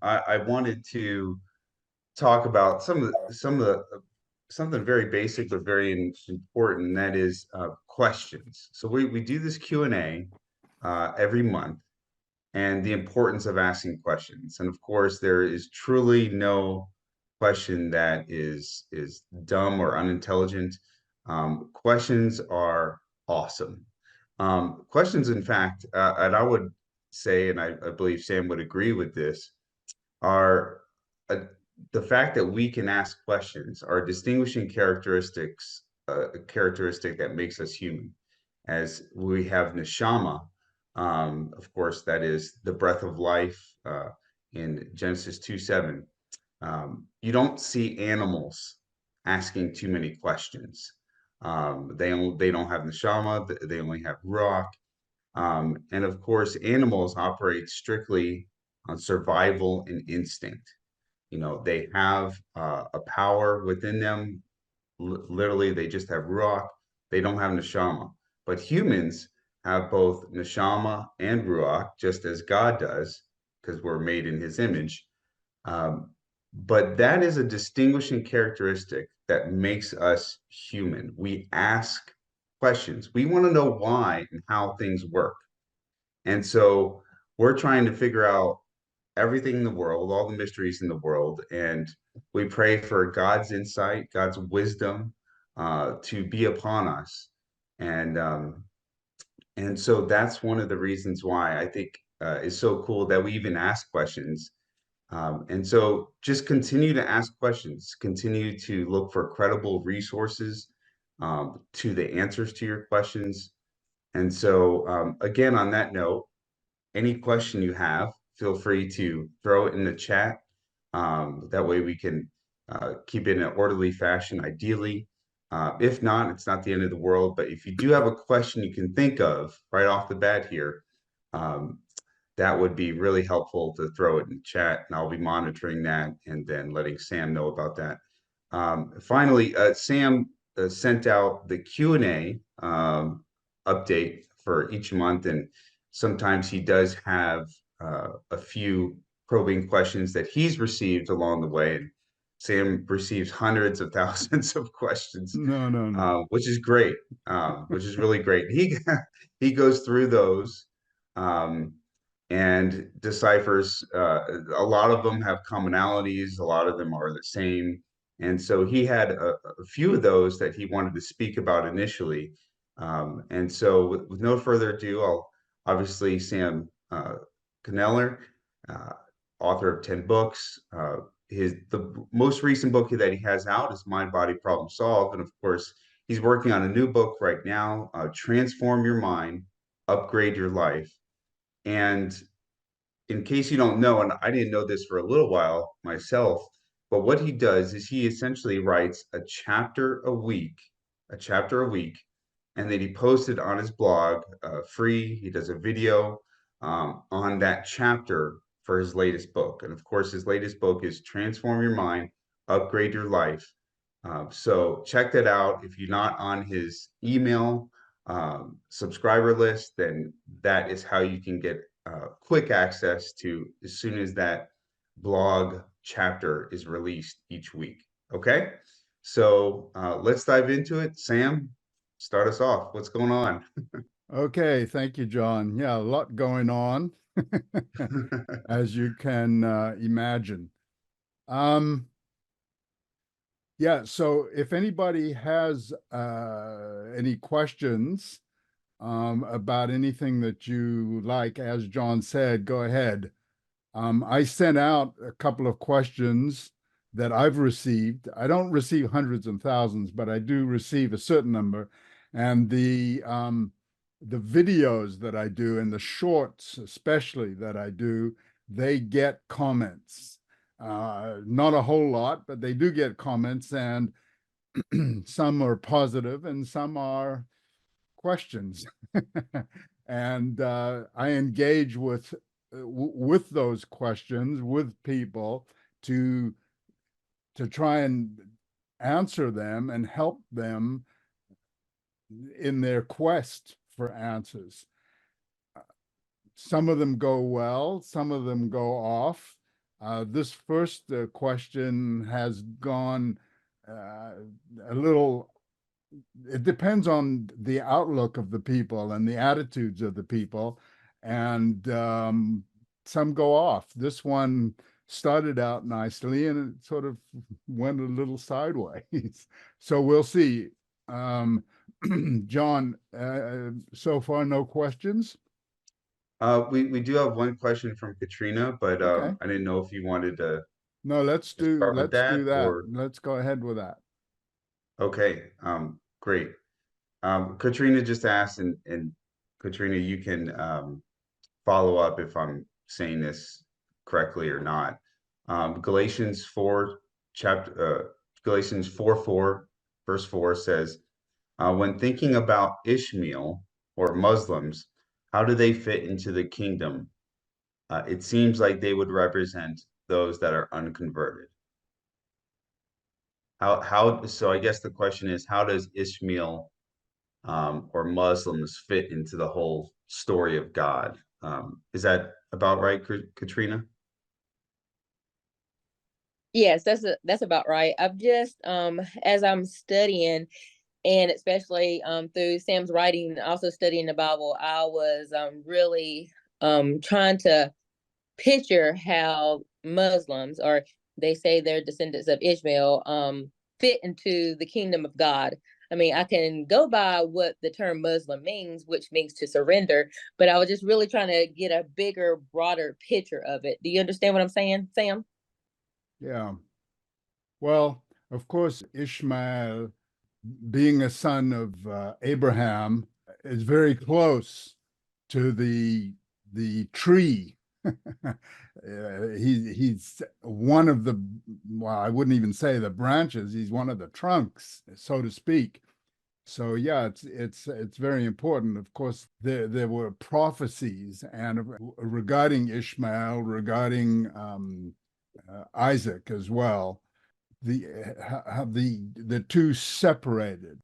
I wanted to talk about something very basic but very important, and that is questions. So we do this Q&A every month, and the importance of asking questions. And of course, there is truly no question that is dumb or unintelligent. Questions are awesome. Questions, in fact, and I would say, and I believe Sam would agree with this, are uh, the fact that we can ask questions are distinguishing characteristics, a characteristic that makes us human. As we have neshama, of course, that is the breath of life in Genesis 2:7. You don't see animals asking too many questions. They don't have neshama, they only have ruach. And of course, animals operate strictly on survival and instinct. You know, they have a power within them. Literally, they just have ruach. They don't have neshama. But humans have both neshama and ruach, just as God does, because we're made in His image. Um, but that is a distinguishing characteristic that makes us human. We ask questions. We want to know why and how things work. And so we're trying to figure out everything in the world, all the mysteries in the world, and we pray for God's insight, God's wisdom to be upon us. And and so that's one of the reasons why I think it's so cool that we even ask questions. And so just continue to ask questions, continue to look for credible resources to the answers to your questions. And so, again, on that note, any question you have, feel free to throw it in the chat. That way we can keep it in an orderly fashion, ideally. If not, it's not the end of the world. But if you do have a question you can think of right off the bat here, um, that would be really helpful to throw it in chat. And I'll be monitoring that and then letting Sam know about that. Finally, Sam sent out the Q&A update for each month, and sometimes he does have a few probing questions that he's received along the way. And Sam receives hundreds of thousands of questions, No, no, no. which is great, which is really great. He goes through those um, and deciphers. A lot of them have commonalities. A lot of them are the same. And so he had a few of those that he wanted to speak about initially. And so, with no further ado, I'll obviously Sam Kneller, uh, author of 10 books. The most recent book that he has out is Mind Body Problem Solved. And of course, he's working on a new book right now, Transform Your Mind, Upgrade Your Life. And in case you don't know, and I didn't know this for a little while myself, but what he does is he essentially writes a chapter a week, and then he posts it on his blog free. He does a video on that chapter for his latest book. And of course, his latest book is Transform Your Mind, Upgrade Your Life. So check that out. If you're not on his email subscriber list, then that is how you can get quick access to as soon as that blog chapter is released each week. Okay, so let's dive into it. Sam, start us off. What's going on? Okay, thank you, John. Yeah, a lot going on, as you can imagine. Um, yeah, so if anybody has any questions about anything that you like, as John said, go ahead. I sent out a couple of questions that I've received. I don't receive hundreds and thousands, but I do receive a certain number. And the videos that I do and the shorts, especially that I do, they get comments. Not a whole lot, but they do get comments, and some are positive and some are questions. And I engage with those questions with people to try and answer them and help them in their quest for answers. Some of them go well, some of them go off. This first question has gone a little, it depends on the outlook of the people and the attitudes of the people. And some go off. This one started out nicely and it sort of went a little sideways. So we'll see. John, so far, no questions? We do have one question from Katrina, but Okay. I didn't know if you wanted to No, just start with let's that do that. or Let's go ahead with that. okay, great. Katrina just asked, and Katrina, you can follow up if I'm saying this correctly or not. Galatians 4 Galatians 4 verse 4 says, when thinking about Ishmael or Muslims, how do they fit into the kingdom? It seems like they would represent those that are unconverted. So I guess the question is, how does Ishmael or Muslims fit into the whole story of God? Is that about right, Katrina? Yes, that's about right. I've just as I'm studying, and especially through Sam's writing, also studying the Bible, I was really trying to picture how Muslims, or they say they're descendants of Ishmael, fit into the kingdom of God. I mean, I can go by what the term Muslim means, which means to surrender, but I was just really trying to get a bigger, broader picture of it. Do you understand what I'm saying, Sam? Yeah. Well, of course, Ishmael, being a son of Abraham, is very close to the tree. He's one of the, well, I wouldn't even say the branches. He's one of the trunks, so to speak. So yeah, it's very important. Of course, there were prophecies and regarding Ishmael, regarding Isaac as well. The how the two separated.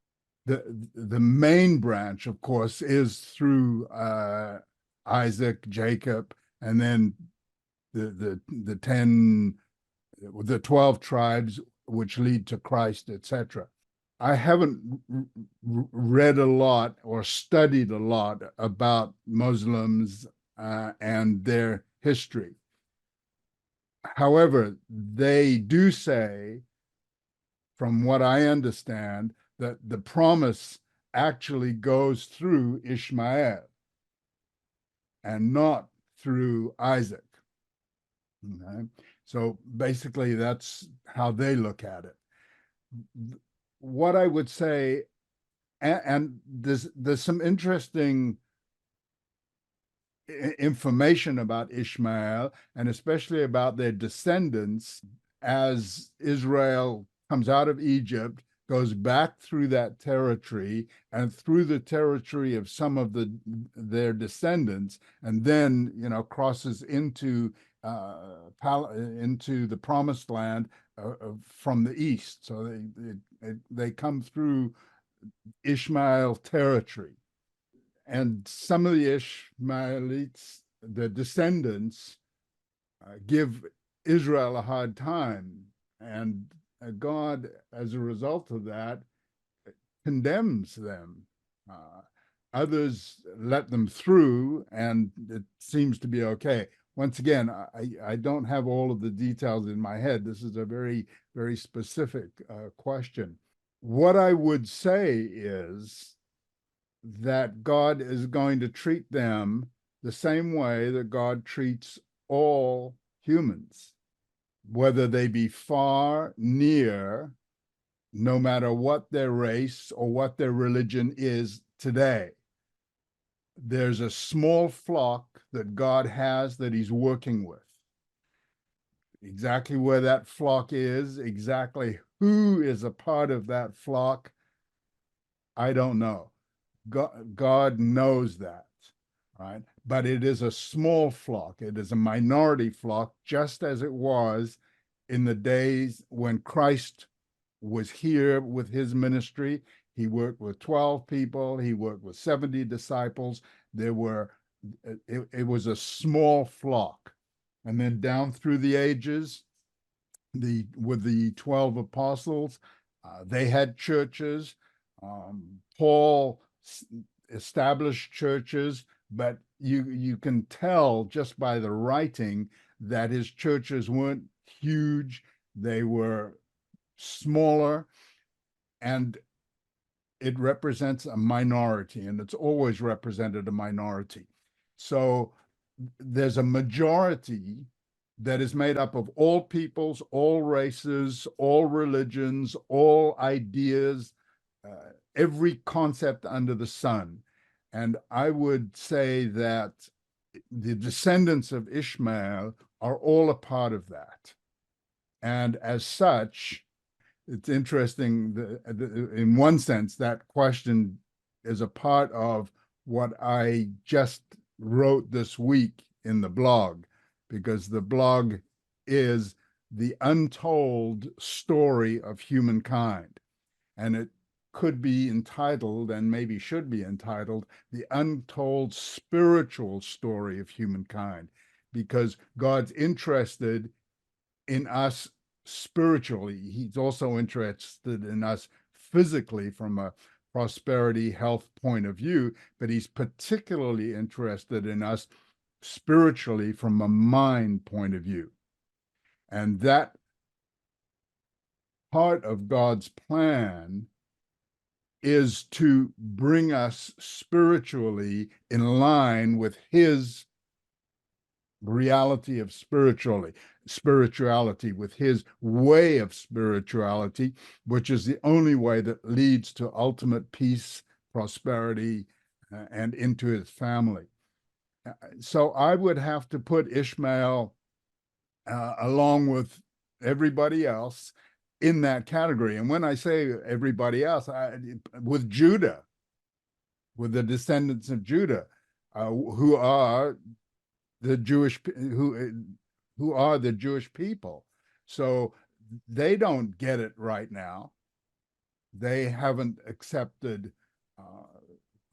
The main branch, of course, is through Isaac, Jacob, and then the 12 tribes which lead to Christ, etc. I haven't read a lot or studied a lot about Muslims and their history. However, they do say, from what I understand, that the promise actually goes through Ishmael and not through Isaac. Okay? So basically, that's how they look at it. What I would say, and there's some interesting information about Ishmael, and especially about their descendants, as Israel comes out of Egypt, goes back through that territory and through the territory of some of their descendants, and then crosses into the promised land from the east. So they come through Ishmael territory. And some of the Ishmaelites, the descendants, give Israel a hard time. And God, as a result of that, condemns them. Others let them through, and it seems to be okay. Once again, I don't have all of the details in my head. This is a very, very specific question. What I would say is that God is going to treat them the same way that God treats all humans, whether they be far, near, no matter what their race or what their religion is today. There's a small flock that God has that he's working with. Exactly where that flock is, exactly who is a part of that flock, I don't know. God knows that, right? But it is a small flock. It is a minority flock, just as it was in the days when Christ was here with his ministry. He worked with 12 people. He worked with 70 disciples. It was a small flock. And then down through the ages, with the 12 apostles, they had churches. Paul established churches, but you can tell just by the writing that his churches weren't huge. They were smaller, and it represents a minority, and it's always represented a minority. So there's a majority that is made up of all peoples, all races, all religions, all ideas, every concept under the sun. And I would say that the descendants of Ishmael are all a part of that. And as such, it's interesting in one sense, that question is a part of what I just wrote this week in the blog, because the blog is the untold story of humankind. And it could be entitled, and maybe should be entitled, The Untold Spiritual Story of Humankind, because God's interested in us spiritually. He's also interested in us physically from a prosperity, health point of view, but he's particularly interested in us spiritually from a mind point of view. And that part of God's plan is to bring us spiritually in line with his reality of spirituality, with his way of spirituality, which is the only way that leads to ultimate peace, prosperity, and into his family. So I would have to put Ishmael along with everybody else in that category. And when I say everybody else, with Judah, with the descendants of Judah, who are the Jewish, who are the Jewish people. So they don't get it right now. They haven't accepted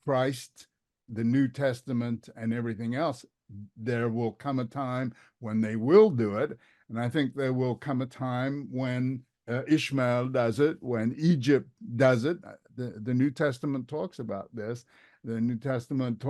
Christ, the New Testament, and everything else. There will come a time when they will do it. And I think there will come a time when Ishmael does it, when Egypt does it. The New Testament talks about this. The New Testament,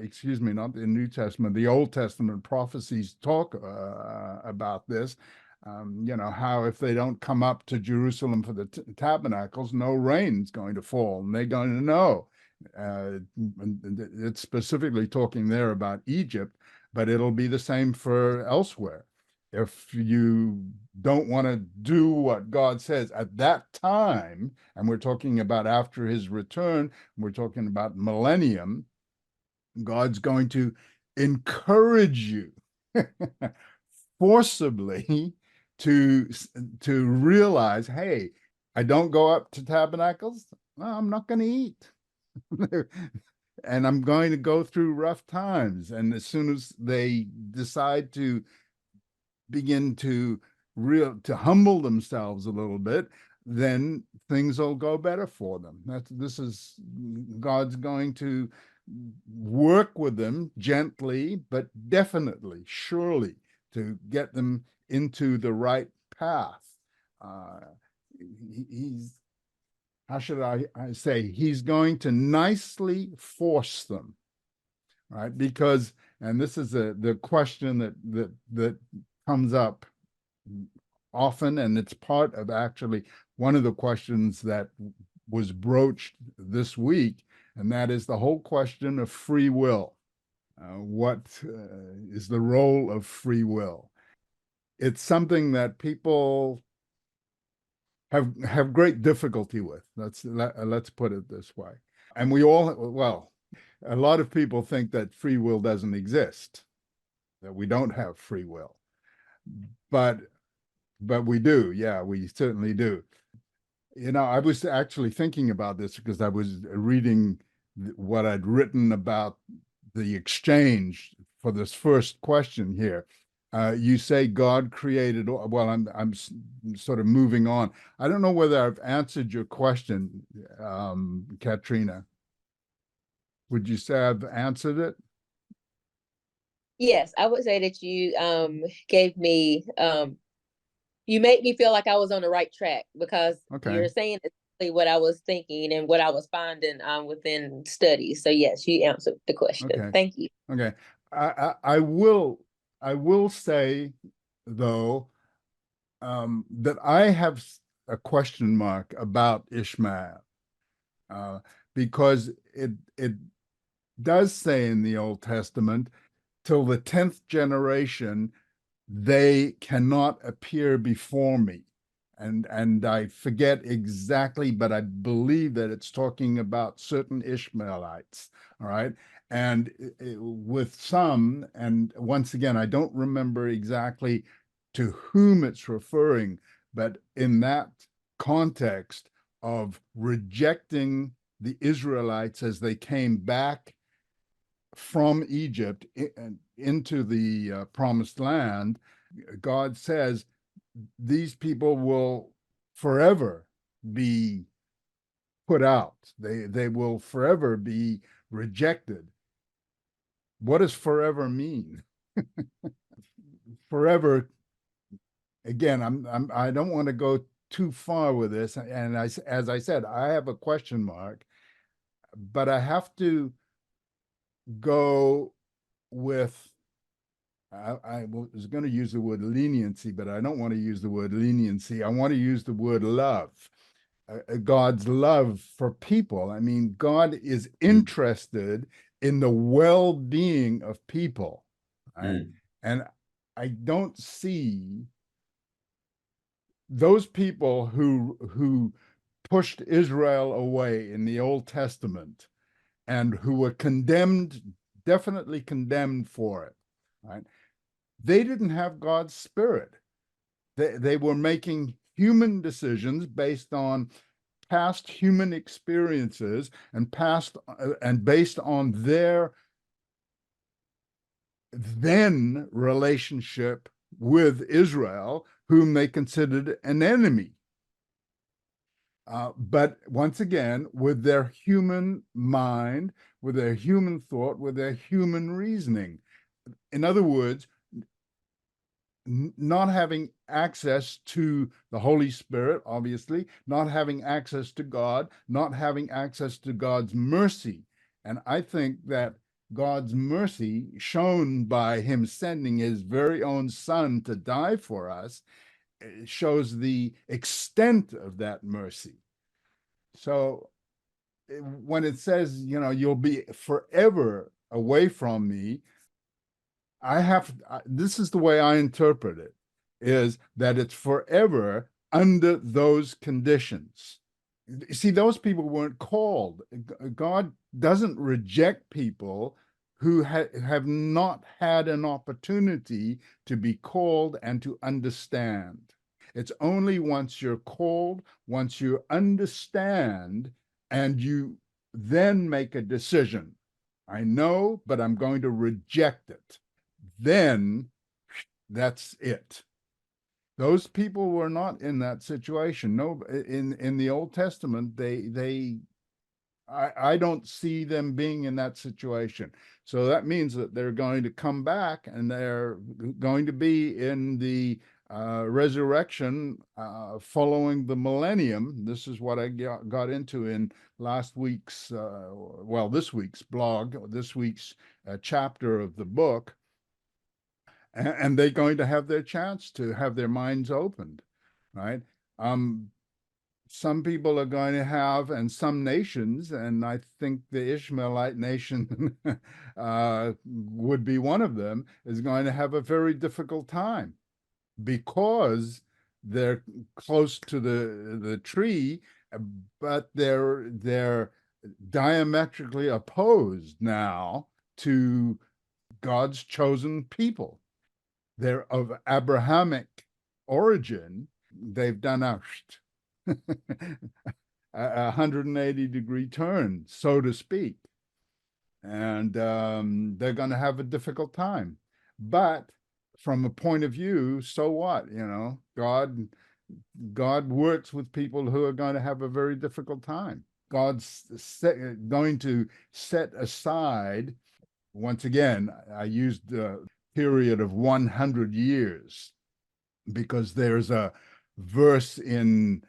excuse me, not the New Testament, the Old Testament prophecies talk about this. How if they don't come up to Jerusalem for the tabernacles, no rain's going to fall, and they're going to know. It's specifically talking there about Egypt, but it'll be the same for elsewhere. If you don't want to do what God says at that time, and we're talking about after his return, we're talking about millennium, God's going to encourage you forcibly to realize, hey, I don't go up to tabernacles, well, I'm not going to eat. And I'm going to go through rough times. And as soon as they decide to begin to humble themselves a little bit, then things will go better for them. This is God's going to work with them gently, but definitely, surely, to get them into the right path. He's, how should I say, he's going to nicely force them, right? Because, and this is the question that comes up often, and it's part of actually one of the questions that was broached this week, and that is the whole question of free will. What is the role of free will? It's something that people have great difficulty with. Let's put it this way. And we all, well, a lot of people think that free will doesn't exist, that we don't have free will. But we do. Yeah, we certainly do. I was actually thinking about this because I was reading what I'd written about the exchange for this first question here. You say God created, well, I'm sort of moving on. I don't know whether I've answered your question, Katrina. Would you say I've answered it? Yes, I would say that you gave me you made me feel like I was on the right track because Okay. you're saying exactly what I was thinking and what I was finding within studies. So yes, you answered the question. Okay. Thank you. Okay. I will say though, that I have a question mark about Ishmael, because it does say in the Old Testament, till the 10th generation, they cannot appear before me. And I forget exactly, but I believe that it's talking about certain Ishmaelites. All right. And with some, and once again, I don't remember exactly to whom it's referring, but in that context of rejecting the Israelites as they came back from Egypt into the promised land, God says these people will forever be put out. They will forever be rejected. What does forever mean? Forever, again, I don't want to go too far with this, and as I said, I have a question mark, but I have to go with, I was going to use the word leniency, but I don't want to use the word leniency. I want to use the word love. God's love for people. I mean, God is interested in the well-being of people, right? Mm. And I don't see those people who pushed Israel away in the Old Testament and who were condemned, definitely condemned for it, right? They didn't have God's spirit. They were making human decisions based on past human experiences and based on their then relationship with Israel, whom they considered an enemy. But once again, with their human mind, with their human thought, with their human reasoning. In other words, not having access to the Holy Spirit, obviously, not having access to God, not having access to God's mercy. And I think that God's mercy, shown by him sending his very own son to die for us, shows the extent of that mercy. So when it says, you'll be forever away from me, this is the way I interpret it, is that it's forever under those conditions. See, those people weren't called. God doesn't reject people who have not had an opportunity to be called and to understand. It's only once you're called, once you understand, and you then make a decision. I know, but I'm going to reject it. Then that's it. Those people were not in that situation. No, in the Old Testament, I don't see them being in that situation. So that means that they're going to come back and they're going to be in the resurrection following the millennium. This is what I got into in last week's, this week's blog, this week's chapter of the book. And they're going to have their chance to have their minds opened, right? Some people are going to have, and some nations, and I think the Ishmaelite nation would be one of them, is going to have a very difficult time because they're close to the tree, but they're diametrically opposed now to God's chosen people. They're of Abrahamic origin. They've done a 180-degree turn, so to speak. And they're going to have a difficult time. But from a point of view, so what? God works with people who are going to have a very difficult time. God's going to set aside, once again, I used period of 100 years, because there's a verse in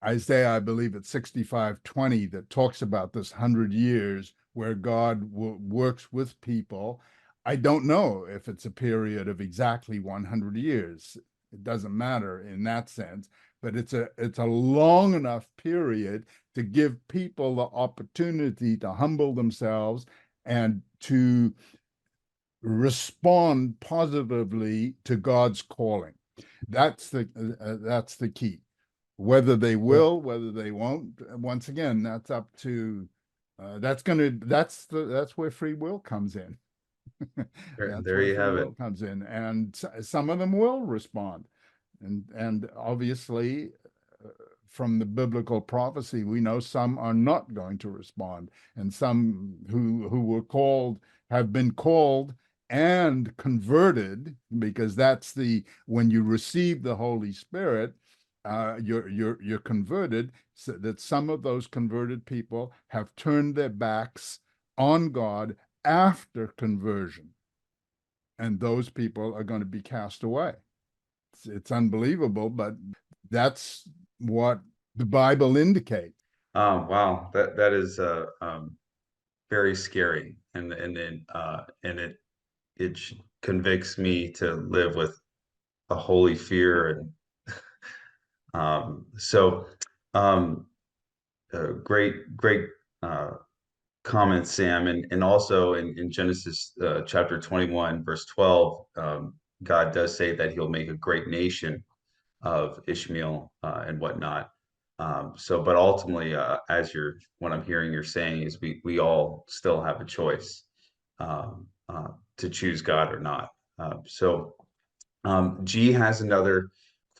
Isaiah, I believe it's 65:20, that talks about this 100 years where God works with people. I don't know if it's a period of exactly 100 years. It doesn't matter in that sense, but it's a long enough period to give people the opportunity to humble themselves and to respond positively to God's calling. That's the key. Whether they will, whether they won't, once again, that's up to that's where free will comes in. That's There where you free have it. will comes in, and some of them will respond, and obviously, from the biblical prophecy, we know some are not going to respond, and some who were called have been called and converted, because that's when you receive the Holy Spirit, you're converted. So that some of those converted people have turned their backs on God after conversion, and those people are going to be cast away. It's unbelievable, but that's what the Bible indicates. Wow, that is very scary, and it convicts me to live with a holy fear. And so great comment, Sam. And also in Genesis chapter 21 verse 12, God does say that he'll make a great nation of Ishmael and whatnot. So, but ultimately, what I'm hearing you're saying is we all still have a choice to choose God or not. G has another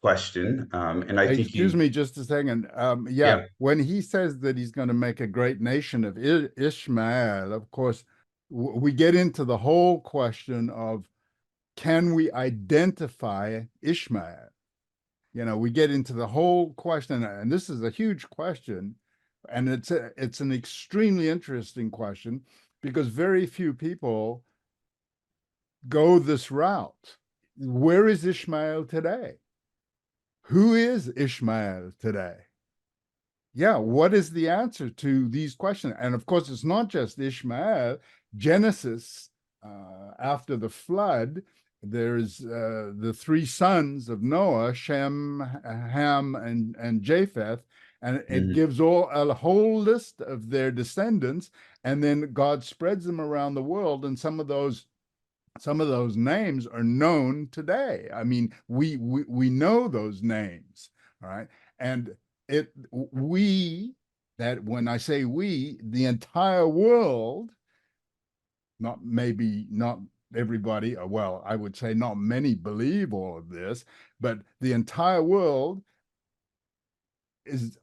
question, and I Hey, think excuse you, me just a second. Yeah, yeah, when he says that he's going to make a great nation of Ishmael, of course, we get into the whole question of, can we identify Ishmael? We get into the whole question, and this is a huge question, and it's an extremely interesting question, because very few people go this route. Where is Ishmael today? Who is Ishmael today? Yeah, what is the answer to these questions? And of course, it's not just Ishmael. Genesis, after the flood, there's the three sons of Noah, Shem, Ham, and Japheth, and it gives a whole list of their descendants, and then God spreads them around the world, and some of those names are known today. I mean, we know those names, all right? And that when I say we, the entire world, not everybody, well, I would say not many believe all of this, but the entire world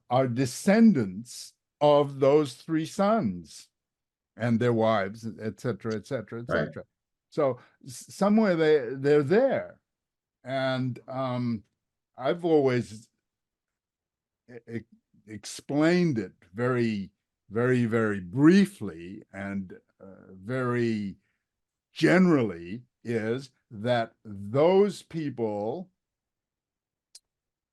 are descendants of those three sons and their wives, et cetera, et cetera, et right. cetera. So somewhere they're there. And I've always explained it very, very, very briefly and very generally, is that those people,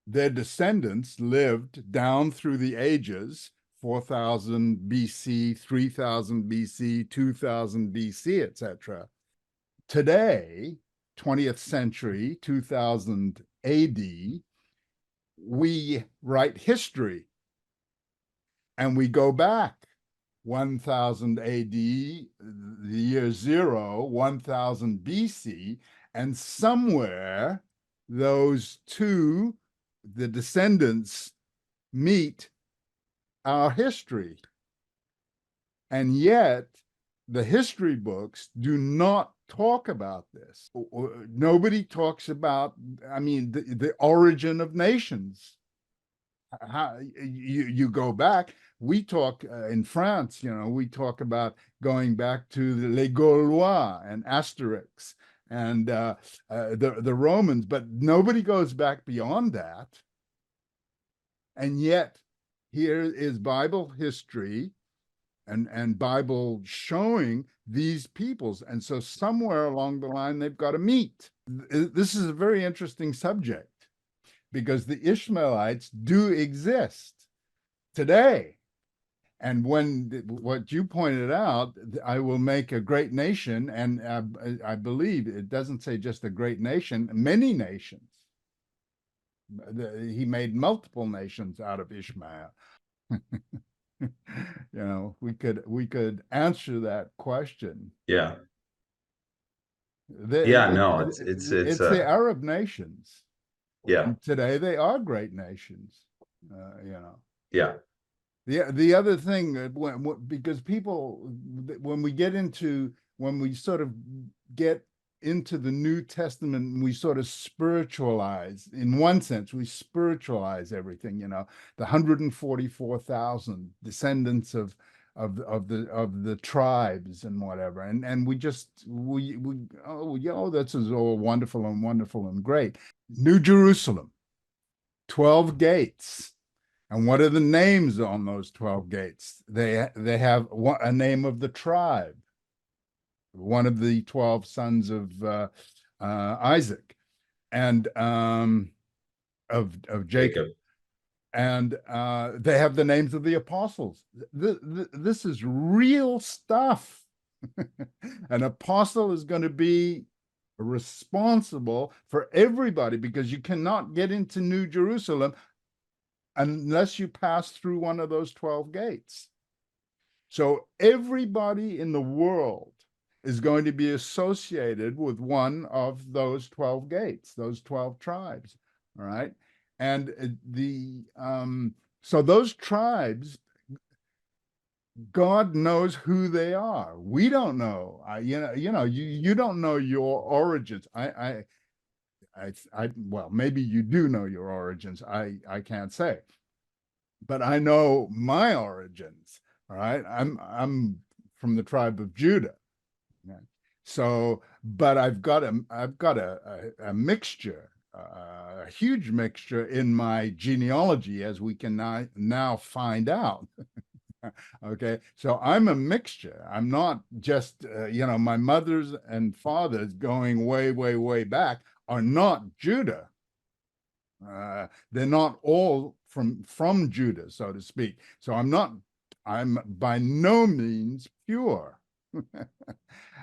their descendants, lived down through the ages, 4000 BC, 3000 BC, 2000 BC, etc. Today, 20th century, 2000 AD, we write history and we go back 1000 AD, the year 0, 1000 BC, and somewhere those two, the descendants, meet our history. And yet, the history books do not talk about this. Nobody talks about, I mean, the origin of nations. How you go back, we talk in France, we talk about going back to the Les Gaulois and Asterix and the Romans, but nobody goes back beyond that. And yet, here is Bible history and Bible showing these peoples. And so somewhere along the line, they've got to meet. This is a very interesting subject because the Ishmaelites do exist today. And when what you pointed out, I will make a great nation, and I believe it doesn't say just a great nation, many nations. He made multiple nations out of Ishmael. We could answer that question. Yeah. They, Yeah, no, it's the Arab nations. Yeah. And today they are great nations. Yeah. The other thing, because people, when we sort of get into the New Testament, and we sort of spiritualize, in one sense, we spiritualize everything, the 144,000 descendants of the tribes and whatever. And this is all wonderful and great. New Jerusalem, 12 gates. And what are the names on those 12 gates? They have a name of the tribe, one of the 12 sons of Isaac, and of Jacob. And they have the names of the apostles. This is real stuff. An apostle is going to be responsible for everybody, because you cannot get into New Jerusalem unless you pass through one of those 12 gates. So everybody in the world is going to be associated with one of those 12 gates, those 12 tribes, all right? And so those tribes, God knows who they are. We don't know. You don't know your origins. Well, maybe you do know your origins. I can't say, but I know my origins. All right, I'm from the tribe of Judah. Okay? So, but I've got a mixture, a huge mixture in my genealogy, as we can now find out. Okay, so I'm a mixture. I'm not just my mother's and father's going way, way, way back are not Judah. They're not all from Judah, so to speak. So I'm by no means pure.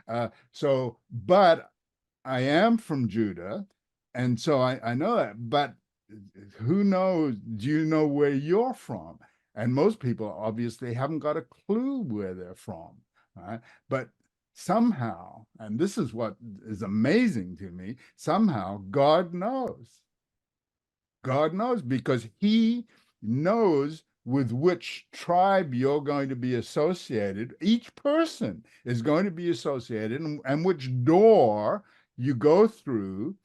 But I am from Judah, and so I know that. But who knows? Do you know where you're from? And most people obviously haven't got a clue where they're from. Right? But somehow, and this is what is amazing to me, somehow God knows. God knows, because he knows with which tribe you're going to be associated. Each person is going to be associated, and which door you go through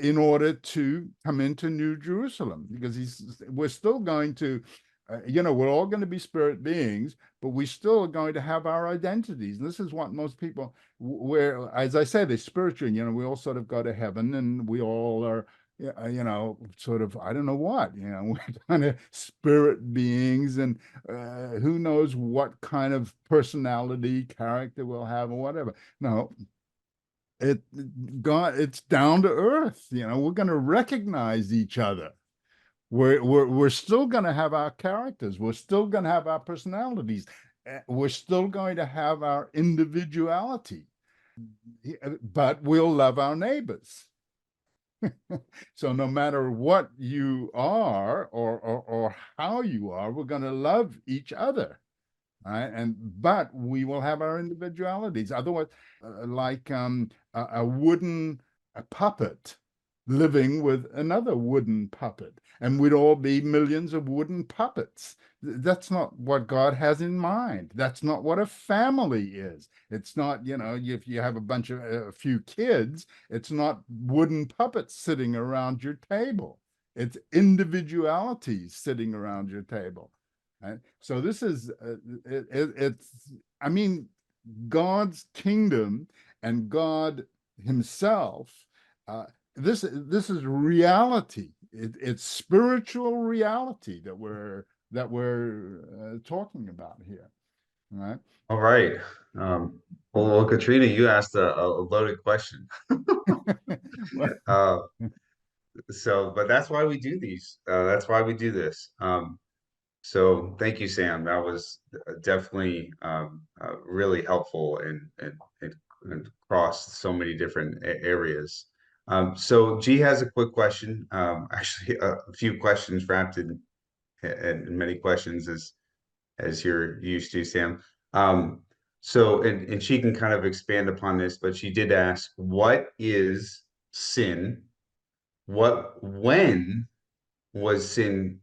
in order to come into New Jerusalem, because we're still going to, we're all going to be spirit beings, but we still are going to have our identities. And this is what most people, where, as I say, they're spiritual, we all sort of go to heaven, and we all are, sort of, I don't know what, we're kind of spirit beings, and who knows what kind of personality, character we'll have, or whatever. No, it's down to earth. We're going to recognize each other. We're still going to have our characters. We're still going to have our personalities. We're still going to have our individuality, but we'll love our neighbors. So no matter what you are or how you are, we're going to love each other. Right? But we will have our individualities. Otherwise, like a wooden puppet living with another wooden puppet, and we'd all be millions of wooden puppets. That's not what God has in mind. That's not what a family is. It's not, if you have a few kids, it's not wooden puppets sitting around your table. It's individualities sitting around your table. Right? So this is, God's kingdom and God himself, this is reality. It's spiritual reality that we're talking about here. right? All right. Um, well, Katrina, you asked a loaded question. Well, Uh, but that's why we do these. That's why we do this. So thank you, Sam. That was definitely really helpful and across so many different areas. So G has a quick question. Actually, a few questions wrapped in many questions as you're used to, Sam. And she can kind of expand upon this, but she did ask, what is sin? When was sin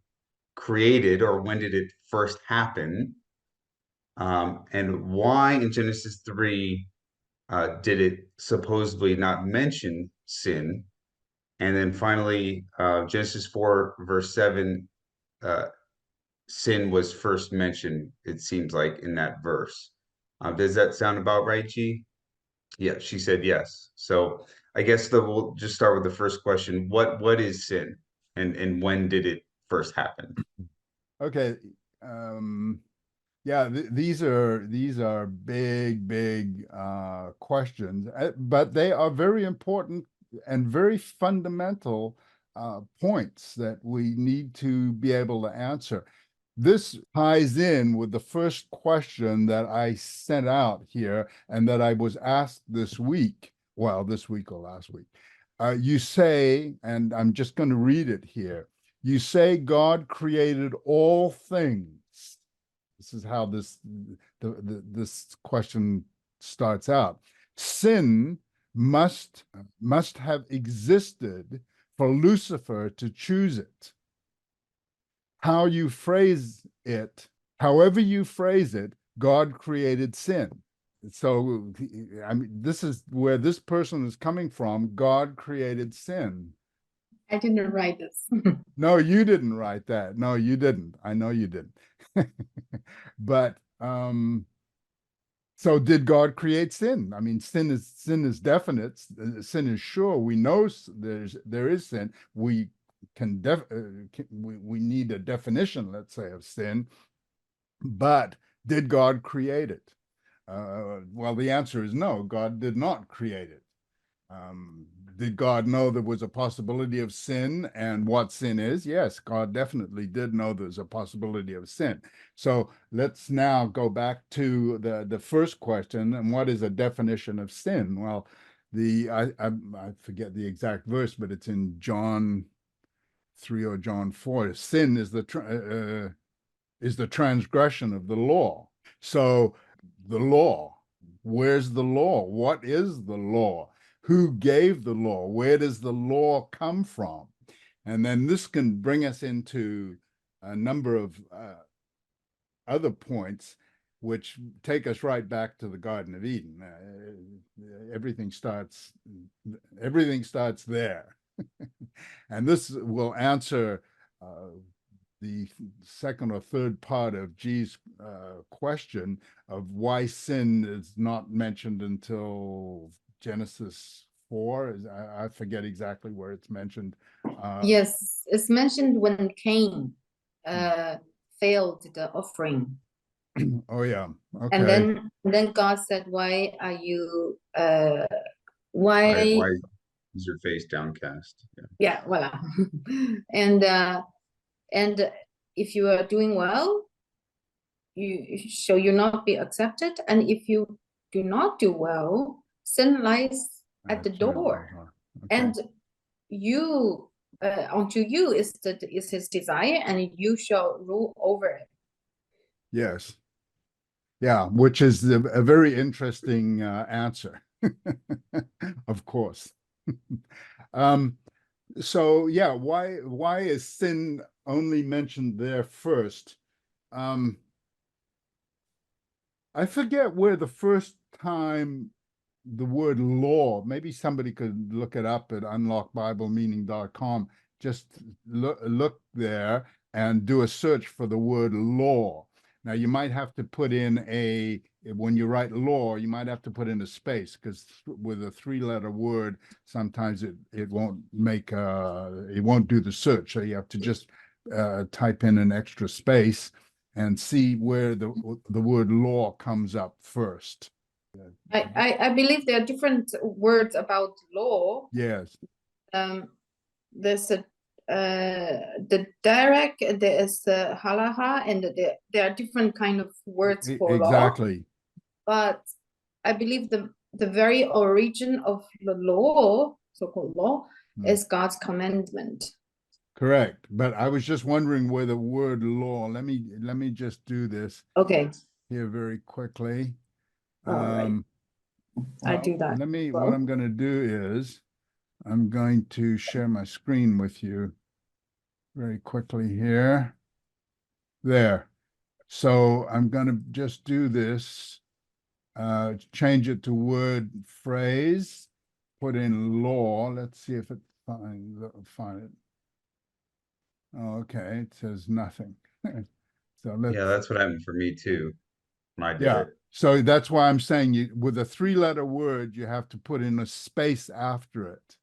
created, or when did it first happen? And why in Genesis 3 did it supposedly not mention sin? And then finally, Genesis 4, verse 7, uh, sin was first mentioned, it seems like, in that verse. Does that sound about right, G? Yeah, she said yes. So I guess we'll just start with the first question. What is sin? And when did it first happen? okay. Yeah, these are big questions, but they are very important and very fundamental points that we need to be able to answer. This ties in with the first question that I sent out here and that I was asked this week. Well, this week or last week. You say, and I'm just going to read it here. You say God created all things. This is how this question starts out. Sin must have existed for Lucifer to choose it. How you phrase it, however you phrase it, God created sin. So, I mean, this is where this person is coming from. God created sin. I didn't write this. No, you didn't write that. No, you didn't. I know you didn't. But so did God create sin? I mean, sin is definite. Sin is sure. We know there is sin. We we need a definition, let's say, of sin. But did God create it? Well, the answer is no. God did not create it. Did God know there was a possibility of sin and what sin is? Yes, God definitely did know there's a possibility of sin. So let's now go back to the first question. And what is a definition of sin? Well, I forget the exact verse, but it's in John 3 or John 4. Sin is the transgression of the law. So the law, where's the law? What is the law? Who gave the law? Where does the law come from? And then this can bring us into a number of other points, which take us right back to the Garden of Eden. Everything starts there. And this will answer the second or third part of G's question of why sin is not mentioned until Genesis 4. I forget exactly where it's mentioned. Yes, it's mentioned when Cain failed the offering. Oh yeah. Okay. And then God said, why are you why is your face downcast? yeah, voila. And if you are doing well, you'll not be accepted. And if you do not do well, sin lies at the door. Okay. And you unto you is his desire, and you shall rule over it. Yes. Yeah, which is a very interesting answer, of course. So yeah, why is sin only mentioned there first? I forget where the first time the word law, maybe somebody could look it up at unlockbiblemeaning.com. Just look there and do a search for the word law. Now you might have to put in when you write law, you might have to put in a space, because with a 3-letter word, sometimes it won't do the search. So you have to just type in an extra space. and see where the word law comes up first. I believe there are different words about law. Yes, There's the direct, there is the halacha, and there are different kind of words for law. exactly. But I believe the very origin of the law, so-called law, is God's commandment. Correct. But I was just wondering where the word law, let me just do this Okay, here very quickly. all right. I do that. Let me, well. what I'm going to do is I'm going to share my screen with you very quickly here. There. So I'm going to just do this, change it to word phrase, put in law. Let's see if it find it. Oh, okay, it says nothing. So let's, Yeah, that's what happened for me too when I did yeah. it. So that's why I'm saying you, with a 3-letter word, you have to put in a space after it.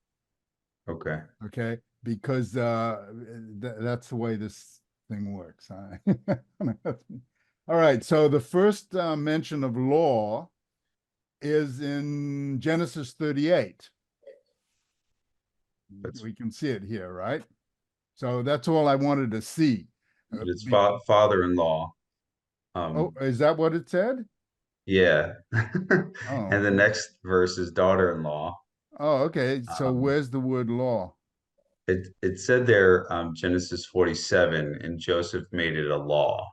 Okay. Okay, because that's the way this thing works. All right, so the first mention of law is in Genesis 38. We can see it here, right? So that's all I wanted to see. But it's father-in-law. Oh, is that what it said? Yeah. Oh, And the next verse is daughter-in-law. oh, okay. So where's the word law? It said there, Genesis 47, and Joseph made it a law.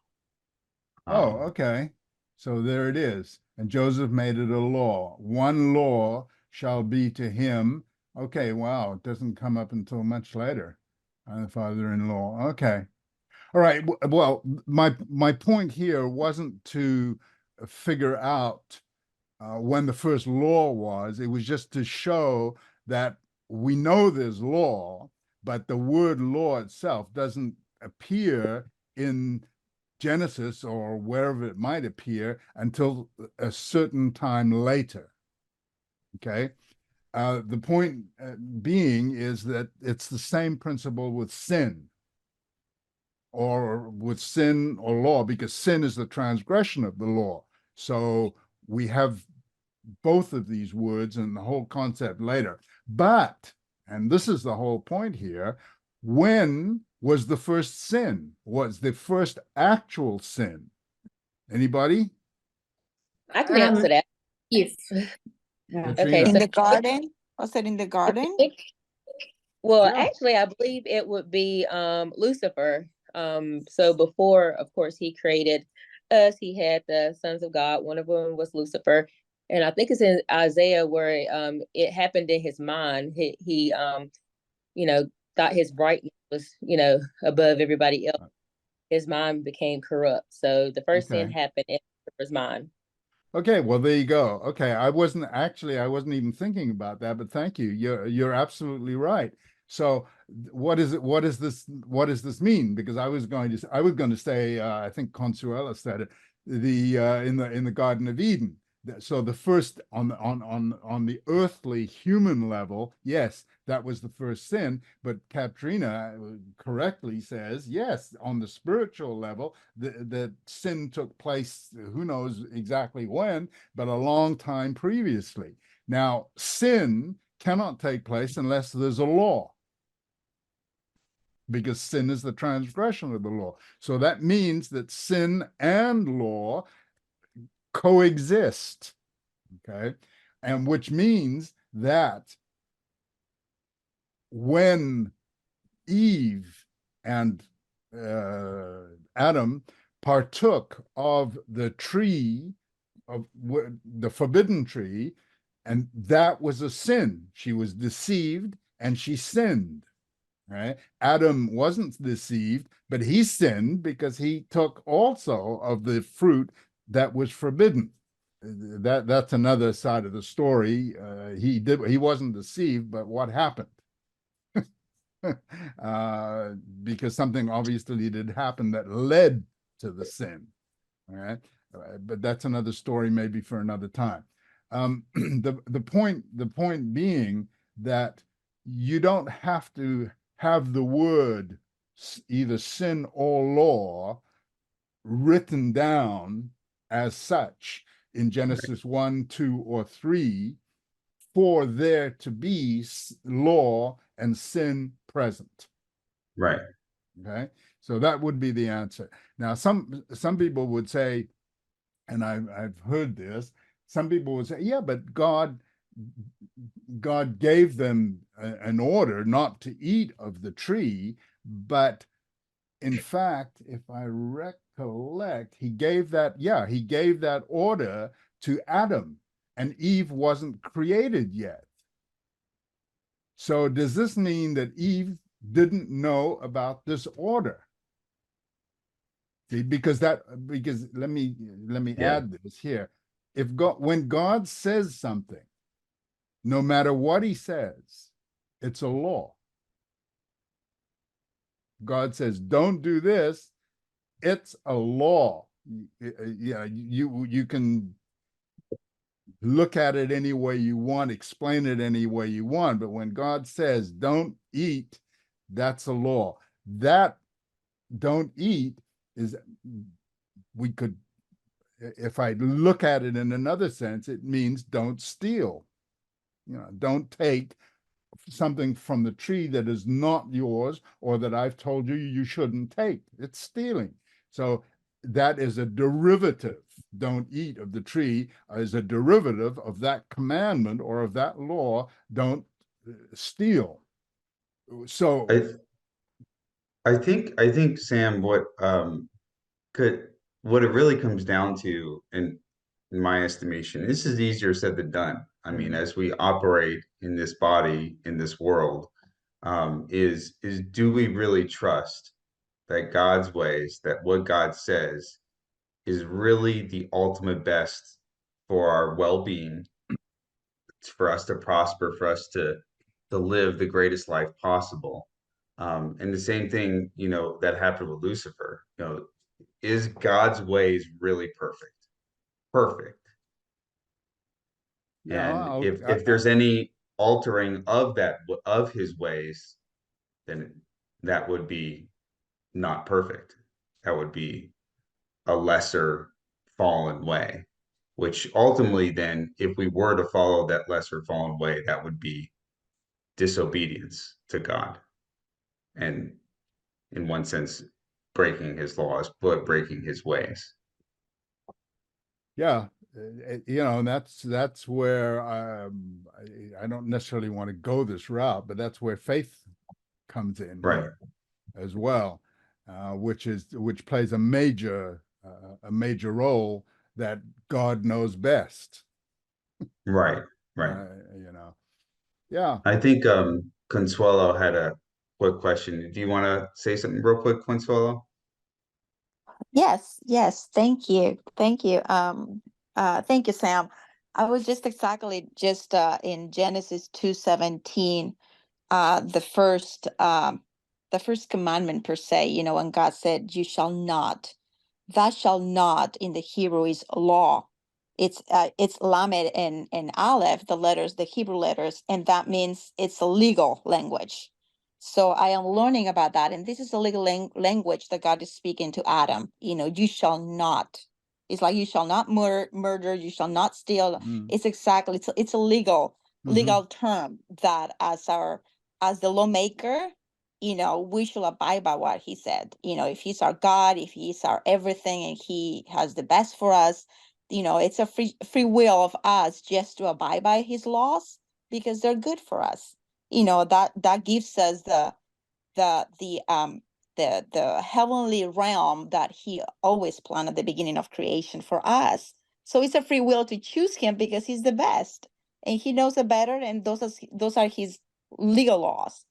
Oh, okay. So there it is. And Joseph made it a law. One law shall be to him. Okay, wow. It doesn't come up until much later. Father-in-law. Okay. All right. Well, my point here wasn't to figure out when the first law was. It was just to show that we know there's law, but the word law itself doesn't appear in Genesis or wherever it might appear until a certain time later. Okay. The point being is that it's the same principle with sin or law, because sin is the transgression of the law. So we have both of these words and the whole concept later. But, and this is the whole point here, when was the first sin? Was the first actual sin? Anybody? I can answer that. If yeah. Okay, Katrina? In so the garden? Was it in the garden? well, Yeah. actually, I believe it would be Lucifer. So before, of course, he created us, he had the sons of God. One of them was Lucifer. And I think it's in Isaiah where it happened in his mind. He you know, thought his brightness was, above everybody else. His mind became corrupt. So the first sin Okay. happened in Lucifer's mind. Okay, well, there you go. Okay, I wasn't even thinking about that, but thank you. You're absolutely right. So what does this mean? Because I was going to say, I think Consuela said it, in the Garden of Eden. So the first on the earthly human level, yes, that was the first sin. But Katrina correctly says, yes, on the spiritual level, the sin took place, who knows exactly when, but a long time previously. Now, sin cannot take place unless there's a law, because sin is the transgression of the law. So that means that sin and law coexist, okay? And which means that when Eve and Adam partook of the tree, of the forbidden tree, and that was a sin. She was deceived and she sinned, right? Adam wasn't deceived, but he sinned because he took also of the fruit that was forbidden. That's another side of the story. He wasn't deceived, but what happened? Because something obviously did happen that led to the sin. All right, but that's another story, maybe for another time. The point being that you don't have to have the word either sin or law written down as such in Genesis 1, 2, or 3 for there to be law and sin present. Right. Okay, so that would be the answer. Now, some people would say, and I've heard this, some people would say, yeah, but God gave them an order not to eat of the tree, but in fact, if I recollect, he gave that order to Adam, and Eve wasn't created yet. So does this mean that Eve didn't know about this order? See, because let me Yeah. add this here. When God says something, no matter what he says, it's a law. God says, don't do this, it's a law. Yeah, you can look at it any way you want, explain it any way you want, but when God says don't eat, that's a law. That don't eat is, we could, if I look at it in another sense, it means don't steal. Don't take something from the tree that is not yours or that I've told you shouldn't take. It's stealing. So that is a derivative. Don't eat of the tree is a derivative of that commandment or of that law. Don't steal. So I think Sam, what it really comes down to, in my estimation, this is easier said than done. I mean, as we operate in this body, in this world, is do we really trust that God's ways, that what God says is really the ultimate best for our well-being, for us to prosper, for us to live the greatest life possible. And the same thing, that happened with Lucifer. Is God's ways really perfect? Perfect. And yeah, if there's any altering of his ways, then that would be not perfect. That would be a lesser fallen way, which ultimately then, if we were to follow that lesser fallen way, that would be disobedience to God. And in one sense, breaking his laws, but breaking his ways. yeah, that's where I don't necessarily want to go this route, but that's where faith comes in Right. here as well, which plays a major role, that God knows best. Right. Right. Yeah. I think Consuelo had a quick question. Do you want to say something real quick, Consuelo? Yes, thank you. Thank you. Thank you, Sam. I was just in Genesis 2:17, the first commandment per se, when God said, you shall not, thou shall not in the Hebrew is law. It's Lamed and Aleph, the Hebrew letters, and that means it's a legal language. So I am learning about that, and this is a legal language that God is speaking to Adam. You shall not. It's like you shall not murder. You shall not steal. Mm. It's a legal term that as the lawmaker, we should abide by what he said. If he's our God, if he's our everything, and he has the best for us, it's a free will of us just to abide by his laws because they're good for us. That gives us the heavenly realm that he always planned at the beginning of creation for us. So it's a free will to choose him because he's the best and he knows it better, and those are his legal laws.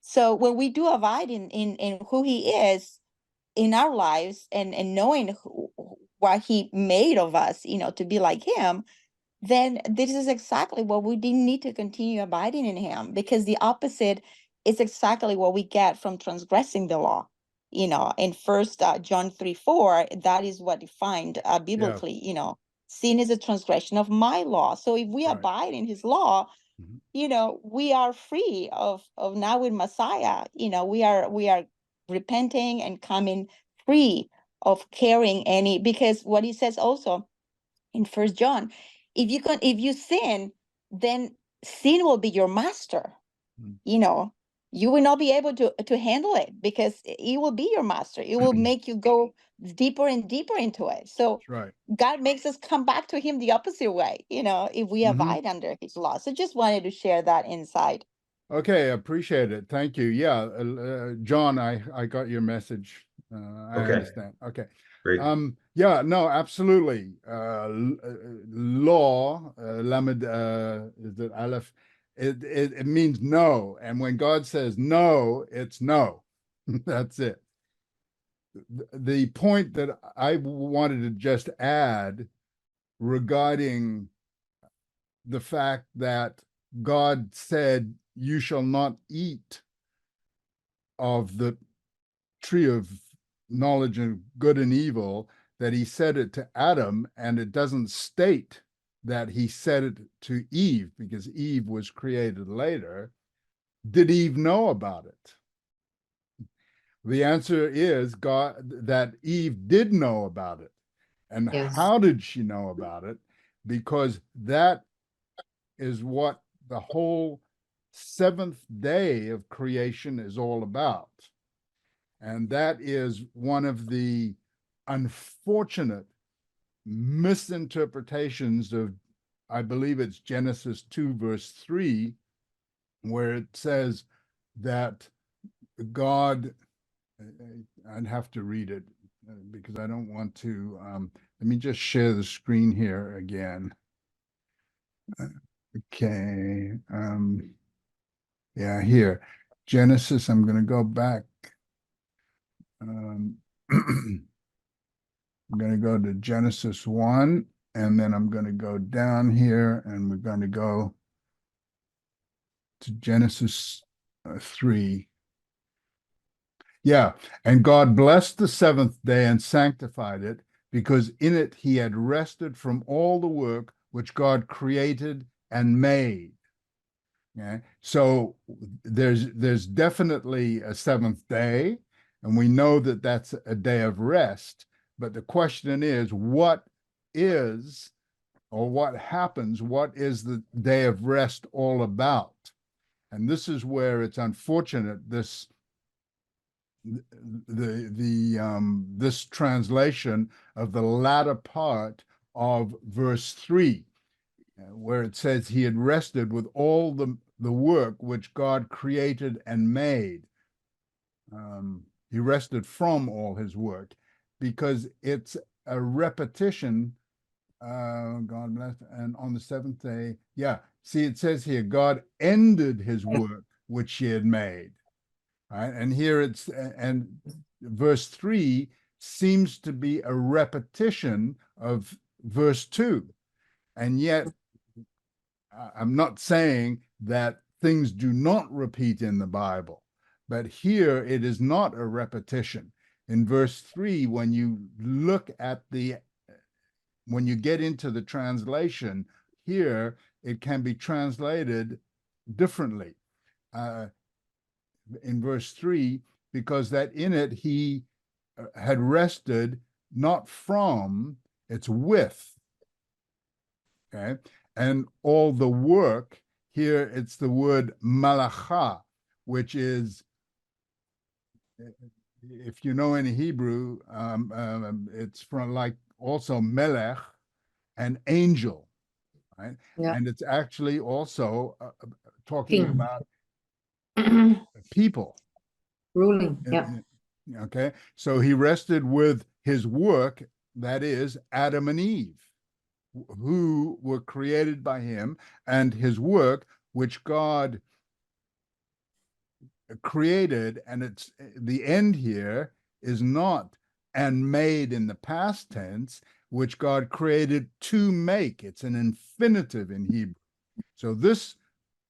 So when we do abide in who he is in our lives, and knowing what he made of us, to be like him, then this is exactly what we need to continue abiding in him, because the opposite is exactly what we get from transgressing the law. In First John 3:4, that is what defined biblically. Sin is a transgression of my law. So if we Right. abide in his law, Mhm. we are free of now with Messiah. We are repenting and coming free of carrying any, because what he says also in First John, if you sin, then sin will be your master. Mm. You know, you will not be able to handle it because it will be your master. It will make you go deeper and deeper into it. So That's right. God makes us come back to him the opposite way, you know, if we Mhm. abide under his law. So just wanted to share that insight. Okay, appreciate it. Thank you. Yeah, John, I got your message. I Okay. understand. Okay. Great. Yeah, no, absolutely. Law, lamed, is it aleph? It means no, and when God says no, it's no. That's it. The point that I wanted to just add regarding the fact that God said, "You shall not eat of the tree of knowledge of good and evil," that he said it to Adam, and it doesn't state that he said it to Eve because Eve was created later. Did Eve know about it? The answer is that Eve did know about it. And Yes. how did she know about it? Because that is what the whole seventh day of creation is all about. And that is one of the unfortunate misinterpretations of, I believe it's Genesis 2, verse 3, where it says that God, I'd have to read it because I don't want to, let me just share the screen here again. Okay, yeah, here, Genesis, I'm going to go back. I'm going to go to Genesis 1, and then I'm going to go down here, and we're going to go to Genesis 3. Yeah, and God blessed the seventh day and sanctified it, because in it he had rested from all the work which God created and made. Okay, so there's definitely a seventh day, and we know that that's a day of rest. But the question is, what is, or what happens? What is the day of rest all about? And this is where it's unfortunate. This translation of the latter part of verse 3, where it says he had rested with all the work which God created and made. He rested from all his work because it's a repetition. God bless, and on the seventh day, yeah. See, it says here, God ended his work which he had made. Right, and here it's, and verse 3 seems to be a repetition of verse 2, and yet I'm not saying that things do not repeat in the Bible, but here it is not a repetition. In verse 3, when you look at when you get into the translation here, it can be translated differently. In verse 3, because that in it he had rested not from, it's with. Okay, and all the work here, it's the word malacha, which is, if you know any Hebrew, it's from like also melech, an angel, right? Yeah. And it's actually also talking King. about people. Ruling. Yeah. Okay, so he rested with his work, that is Adam and Eve, who were created by him, and his work, which God created. And it's the end here is not and made in the past tense, which God created to make. It's an infinitive in Hebrew. So this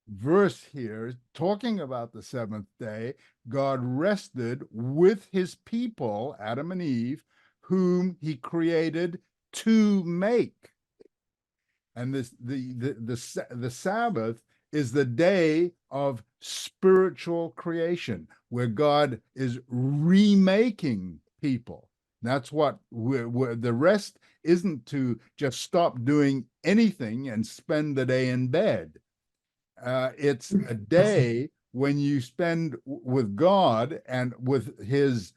verse here is talking about the seventh day. God rested with his people, Adam and Eve, whom he created to make. And the Sabbath is the day of spiritual creation, where God is remaking people, That's what the rest isn't to just stop doing anything and spend the day in bed. It's a day when you spend with God and with his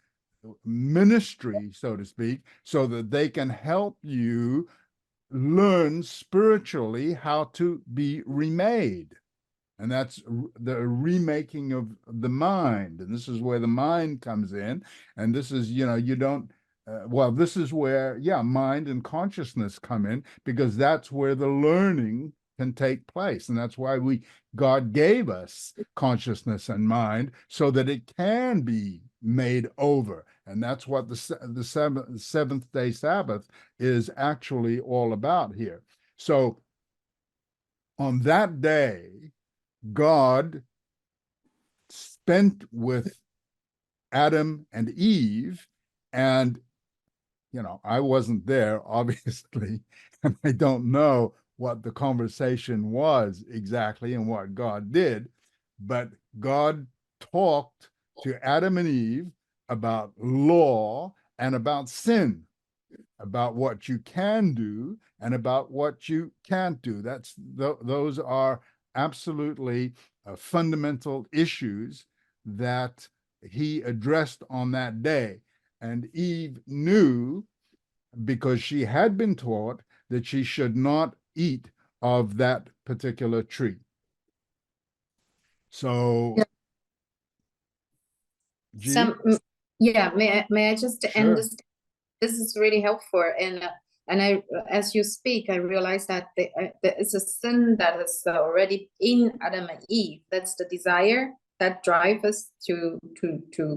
ministry, so to speak, so that they can help you learn spiritually how to be remade. And that's the remaking of the mind. And this is where the mind comes in. And this is, you don't, well, this is where, mind and consciousness come in, because that's where the learning can take place. And that's why God gave us consciousness and mind, so that it can be made over. And that's what the seventh day Sabbath is actually all about here. So on that day, God spent with Adam and Eve, and I wasn't there, obviously, and I don't know what the conversation was exactly and what God did, but God talked to Adam and Eve about law and about sin, about what you can do and about what you can't do. Those are absolutely fundamental issues that he addressed on that day. And Eve knew, because she had been taught, that she should not eat of that particular tree. So, May I just end this? This is really helpful, and as you speak, I realize that there is a sin that is already in Adam and Eve. That's the desire that drives us to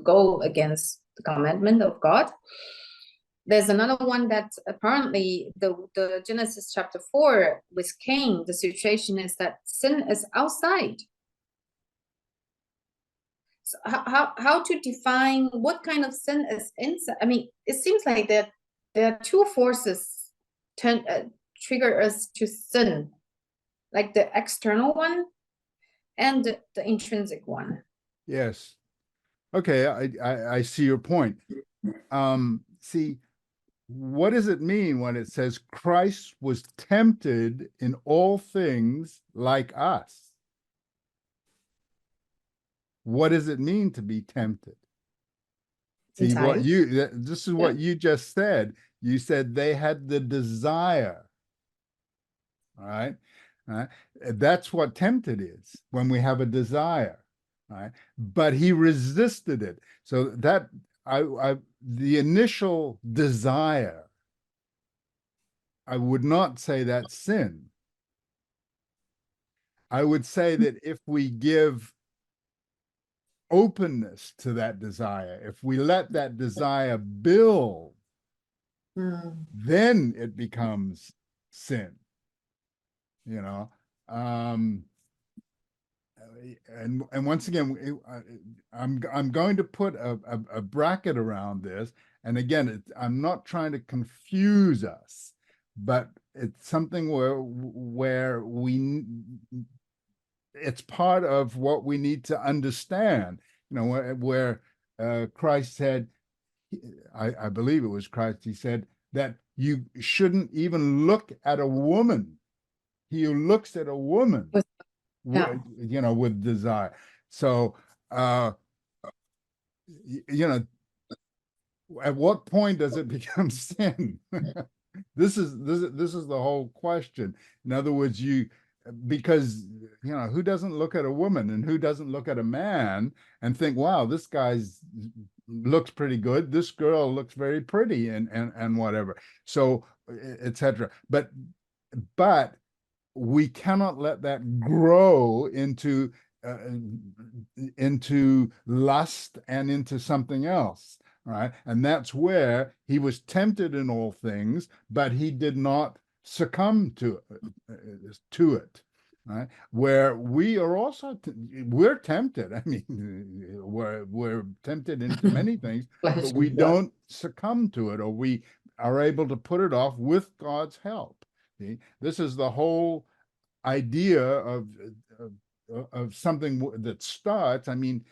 go against the commandment of God. There's another one that apparently the Genesis chapter 4 with Cain, the situation is that sin is outside. So how to define what kind of sin is inside? I mean, it seems like there are two forces trigger us to sin, like the external one and the intrinsic one. Yes. Okay, I see your point. See, what does it mean when it says Christ was tempted in all things like us? What does it mean to be tempted? See, this is what you just said. You said they had the desire. All right. That's what tempted is, when we have a desire. Right. But he resisted it. So that the initial desire, I would not say that's sin. I would say that if we give openness to that desire, if we let that desire build, then it becomes sin. And once again, I'm going to put a bracket around this. And again, I'm not trying to confuse us, but it's something where it's part of what we need to understand. Where Christ said, I believe it was Christ, he said that you shouldn't even look at a woman. He who looks at a woman, with desire. So, at what point does it become sin? This is the whole question. In other words, because who doesn't look at a woman and who doesn't look at a man and think, wow, this guy's looks pretty good, this girl looks very pretty, and whatever, so etc. But we cannot let that grow into lust and into something else. Right. And that's where he was tempted in all things, but he did not succumb to it. Right. Where we are also, we're tempted. I mean, we're tempted into many things, but we don't succumb to it, or we are able to put it off with God's help. See? This is the whole idea of something that starts. I mean,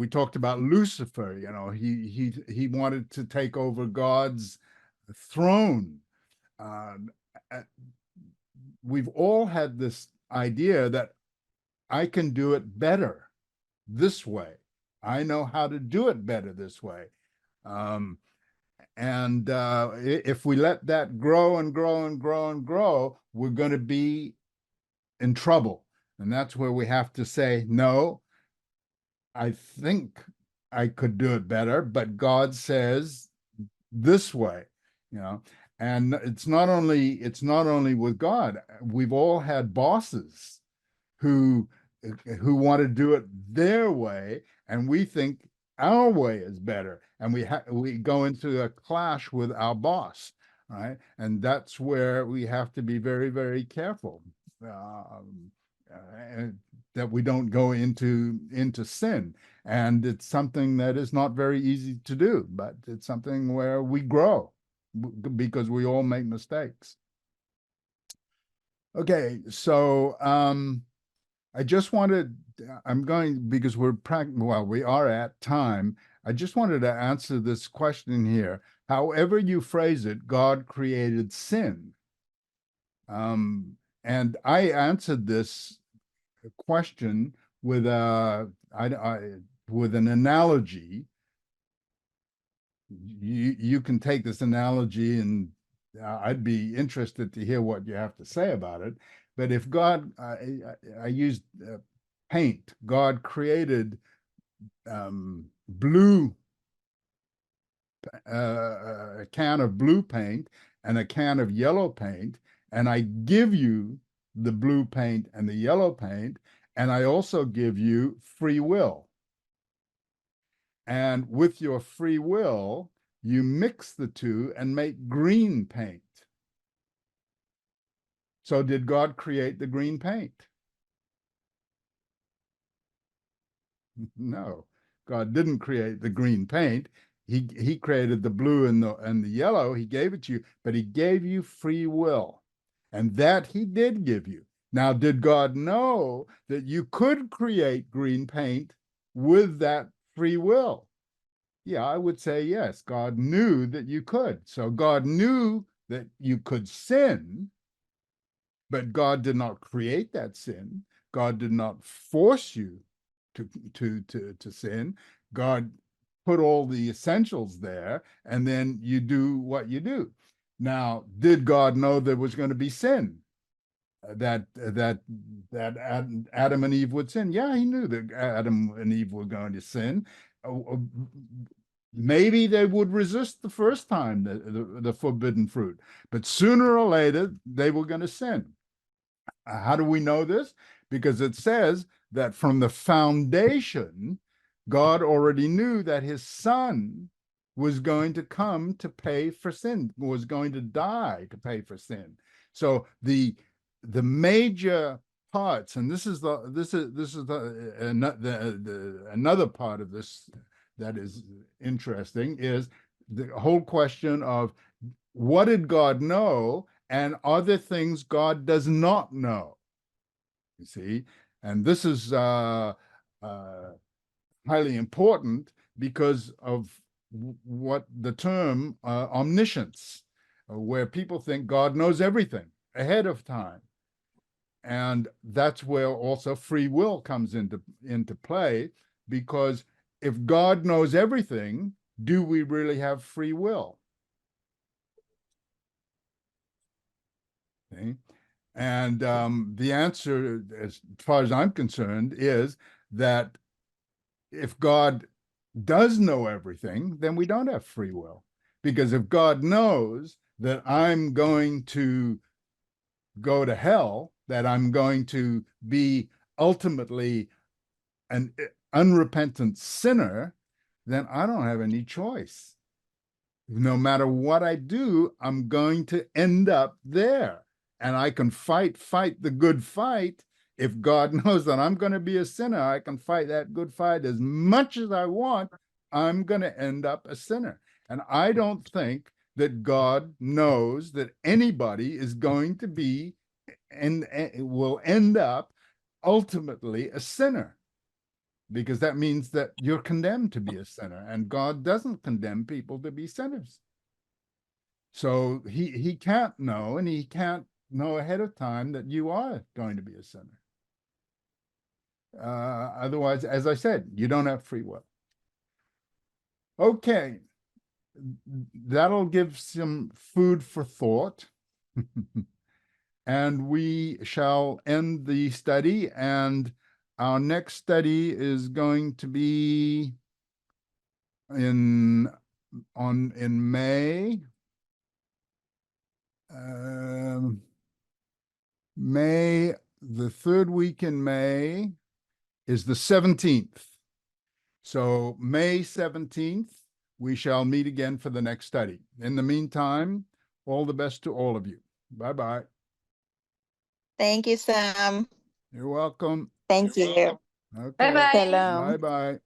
we talked about Lucifer, he wanted to take over God's throne. We've all had this idea that I can do it better this way. I know how to do it better this way. And if we let that grow and grow and grow and grow, we're going to be in trouble. And that's where we have to say, no, I think I could do it better, but God says this way, and it's not only with God. We've all had bosses who want to do it their way, and we think our way is better, and we go into a clash with our boss, right? And that's where we have to be very, very careful that we don't go into sin. And it's something that is not very easy to do, but it's something where we grow because we all make mistakes. Okay, so I just wanted, because we are at time, I just wanted to answer this question here. However you phrase it, God created sin. And I answered this question with with an analogy. You can take this analogy, and I'd be interested to hear what you have to say about it. But if God, I used paint. God created blue, a can of blue paint and a can of yellow paint, and I give you the blue paint and the yellow paint, and I also give you free will. And with your free will, you mix the two and make green paint. So did God create the green paint? No, God didn't create the green paint. He created the blue and the yellow. He gave it to you, but he gave you free will. And that he did give you. Now, did God know that you could create green paint with that free will? Yeah, I would say yes. God knew that you could. So God knew that you could sin, but God did not create that sin. God did not force you to sin. God put all the essentials there, and then you do what you do. Now, did God know there was going to be sin? That Adam and Eve would sin? Yeah, he knew that Adam and Eve were going to sin. Maybe they would resist the first time the forbidden fruit, but sooner or later they were going to sin. How do we know this? Because it says that from the foundation, God already knew that his son was going to come to pay for sin, was going to die to pay for sin. So the major parts, and this is another part of this that is interesting, is the whole question of what did God know, and are there things God does not know? You see, and this is highly important because of what the term omniscience, where people think God knows everything ahead of time. And that's where also free will comes into play, because if God knows everything, do we really have free will? Okay. And the answer, as far as I'm concerned, is that if God does know everything, then we don't have free will. Because if God knows that I'm going to go to hell, that I'm going to be ultimately an unrepentant sinner, then I don't have any choice. No matter what I do, I'm going to end up there. And I can fight the good fight. If God knows that I'm going to be a sinner, I can fight that good fight as much as I want. I'm going to end up a sinner. And I don't think that God knows that anybody is going to be and will end up ultimately a sinner. because that means that you're condemned to be a sinner, and God doesn't condemn people to be sinners. So he can't know, and he can't know ahead of time that you are going to be a sinner. Otherwise, as I said, you don't have free will. Okay, that'll give some food for thought. And we shall end the study, and our next study is going to be in May. May, the third week in May is the 17th. So May 17th, we shall meet again for the next study. In the meantime, all the best to all of you. Bye-bye. Thank you, Sam. You're welcome. Thank you. Okay. Bye-bye. Shalom. Bye-bye.